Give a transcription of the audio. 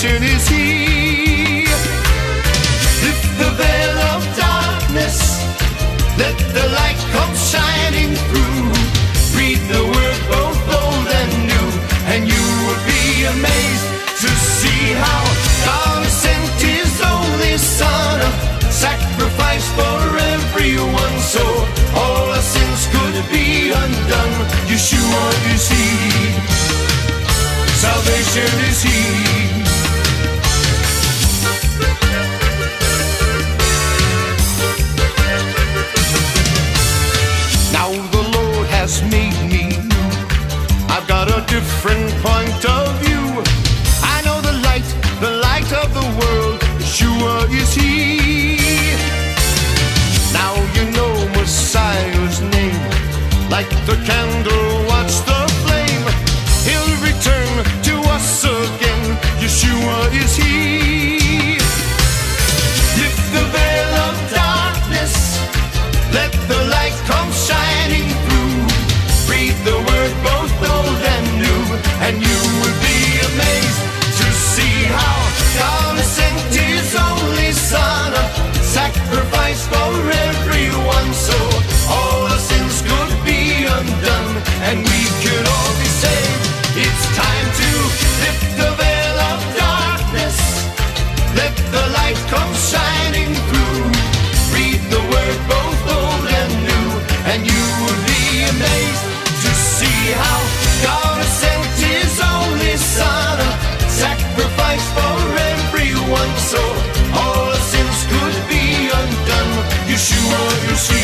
salvation is He. Lift the veil of darkness, let the light come shining through. Read the word both old and new, and you will be amazed to see how God sent His only Son, a sacrifice for everyone, so all our sins could be undone. Yeshua is He, salvation is He. Now the Lord has made me new. I've got a different point of view. I know the light of the world, Yeshua is He. Now you know Messiah's name, like the candle, watch the flame. He'll return to us again, Yeshua is He. Lift the veil of darkness, let the light come shining through. Read the word both old and new, and you will be amazed to see how God sent His only Son, a sacrifice for everyone, so all our sins could be undone, and we could all be saved. It's time to lift the veil of darkness, let the light come shining through. Read the word both old and new, and you will be amazed to see how God sent His only Son, a sacrifice for everyone, so all our sins could be undone. Yeshua, you see.